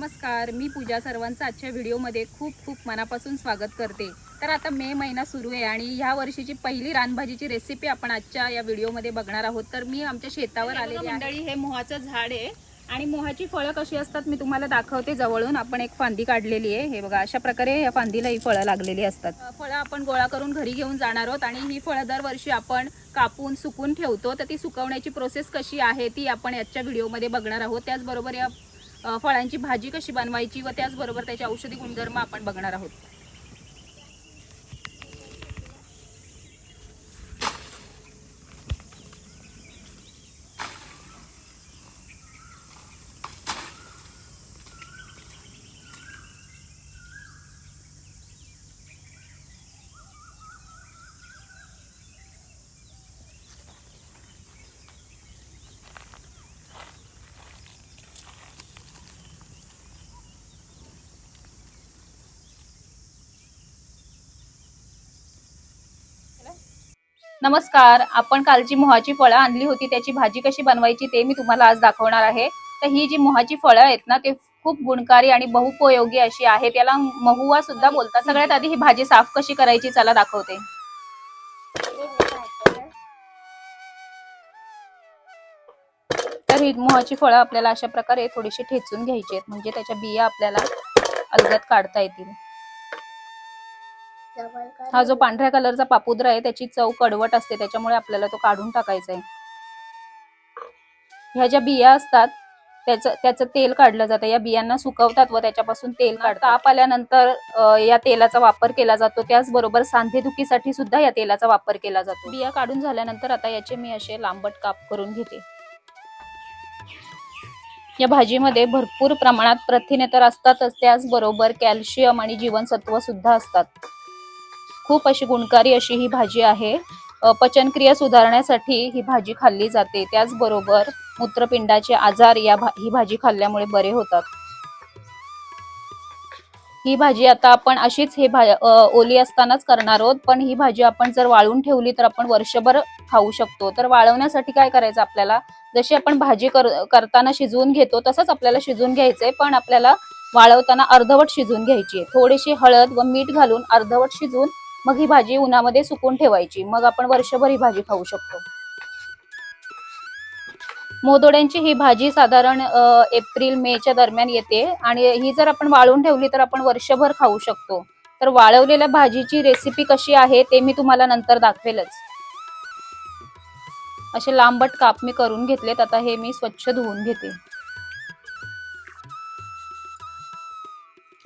नमस्कार, मी पूजा. सर्वांचं आजच्या व्हिडिओमध्ये खूप खूप मनापासून स्वागत करते. तर आता मे महिना सुरू आहे आणि ह्या वर्षीची पहिली रानभाजीची रेसिपी आपण आजच्या या व्हिडिओमध्ये बघणार आहोत. तर मी आमच्या शेतावर आलेली मंडळी. हे मोहाचं झाड आहे आणि मोहाची फळं कशी असतात मी तुम्हाला दाखवते जवळून. आपण एक फांदी काढलेली आहे. हे बघा, अशा प्रकारे या फांदीला ही फळं लागलेली असतात. फळं आपण गोळा करून घरी घेऊन जाणार आहोत आणि ही फळं दरवर्षी आपण कापून सुकून ठेवतो. तर ती सुकवण्याची प्रोसेस कशी आहे ती आपण आजच्या व्हिडिओमध्ये बघणार आहोत. त्याचबरोबर या फळांची भाजी कशी बनवायची व त्याचबरोबर त्याचे औषधी गुणधर्म आपण बघणार आहोत. नमस्कार, आपण कालची मोहाची फळं आणली होती, त्याची भाजी कशी बनवायची ते मी तुम्हाला आज दाखवणार आहे. तर ही जी मोहाची फळं आहेत ना, ते खूप गुणकारी आणि बहुपयोगी अशी आहे. त्याला महुआ सुद्धा बोलतात. सगळ्यात आधी ही भाजी साफ कशी करायची चला दाखवते. तर ही मोहाची फळं आपल्याला अशा प्रकारे थोडीशी ठेचून घ्यायची आहेत, म्हणजे त्याच्या बिया आपल्याला अलगद काढता येतील. हा जो पांढऱ्या कलरचा पापुद्रा आहे त्याची चव कडवट असते, त्याच्यामुळे आपल्याला तो काढून टाकायचा आहे. ह्या ज्या बिया असतात त्याचं तेल काढलं जातं. या बियांना सुकवतात व त्याच्यापासून तेल काढतात. ताप आल्यानंतर या तेलाचा वापर केला जातो. त्याचबरोबर सांधेदुखीसाठी सुद्धा या तेलाचा वापर केला जातो. बिया काढून झाल्यानंतर आता याचे मी असे लांबट काप करून घेते. या भाजीमध्ये भरपूर प्रमाणात प्रथिने तर असतातच, त्याचबरोबर कॅल्शियम आणि जीवनसत्व सुद्धा असतात. खूप अशी गुणकारी अशी ही भाजी आहे. पचनक्रिया सुधारण्यासाठी ही भाजी खाल्ली जाते. त्याचबरोबर मूत्रपिंडाचे आजार ही भाजी खाल्ल्यामुळे बरे होतात. ही भाजी आता आपण अशीच ओली असतानाच करणार आहोत, पण ही भाजी आपण जर वाळून ठेवली तर आपण वर्षभर खाऊ शकतो. तर वाळवण्यासाठी काय करायचं आपल्याला, जशी आपण भाजी करताना शिजवून घेतो तसंच आपल्याला शिजवून घ्यायचंय, पण आपल्याला वाळवताना अर्धवट शिजवून घ्यायची. थोडीशी हळद व मीठ घालून अर्धवट शिजवून मग ही भाजी उन्हामध्ये सुकून ठेवायची. मग आपण वर्षभर ही भाजी खाऊ शकतो. मोदोड्यांची ही भाजी साधारण एप्रिल मेच्या दरम्यान येते आणि ही जर आपण वाळून ठेवली तर आपण वर्षभर खाऊ शकतो. तर वाळवलेल्या भाजीची रेसिपी कशी आहे ते मी तुम्हाला नंतर दाखवेलच. असे लांबट काप मी करून घेतलेत. आता हे मी स्वच्छ धुवून घेते.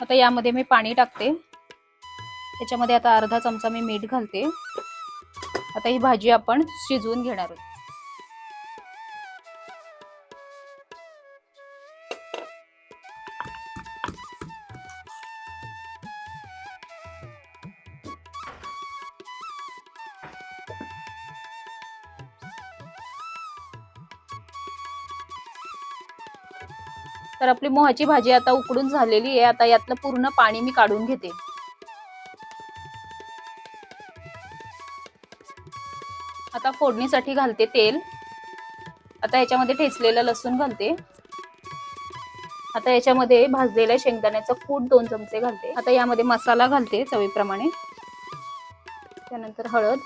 आता यामध्ये मी पाणी टाकते. त्याच्यामध्ये आता अर्धा चमचा मी मीठ घालते. आता ही भाजी आपण शिजवून घेणार आहोत. तर आपली मोहाची भाजी आता उकडून झालेली आहे. आता यातलं पूर्ण पाणी मी काढून घेते. आता फोडणीसाठी घालते तेल. आता याच्यामध्ये ठेचलेलं लसूण घालते. आता याच्यामध्ये भाजलेल्या शेंगदाण्याचं कूट 2 चमचे घालते. आता यामध्ये मसाला घालते चवीप्रमाणे. त्यानंतर हळद,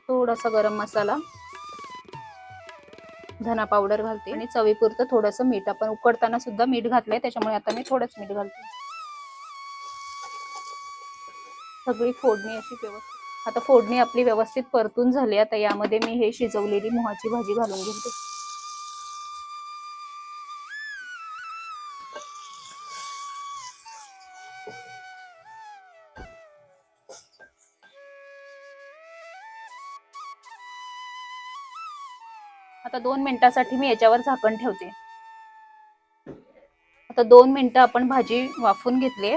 थोडासा गरम मसाला, धना पावडर घालते आणि चवीपुरतं थोडंसं मीठ. आपण उकडताना सुद्धा मीठ घातलंय, त्याच्यामुळे आता मी थोडंच मीठ घालते. सगळी फोडणी अशी व्यवस्थित. आता फोडणी आपली व्यवस्थित परतून झाली. आता यामध्ये मी हे शिजवलेली मोहाची भाजी घालून घेते. आता 2 मिनिटांसाठी मी याच्यावर झाकण ठेवते. आता 2 मिनिटं आपण भाजी वाफून घेतली.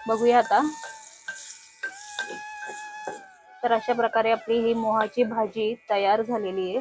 बघूया आता. तर अशा प्रकारे आपली ही मोहाची भाजी तयार झालेली आहे.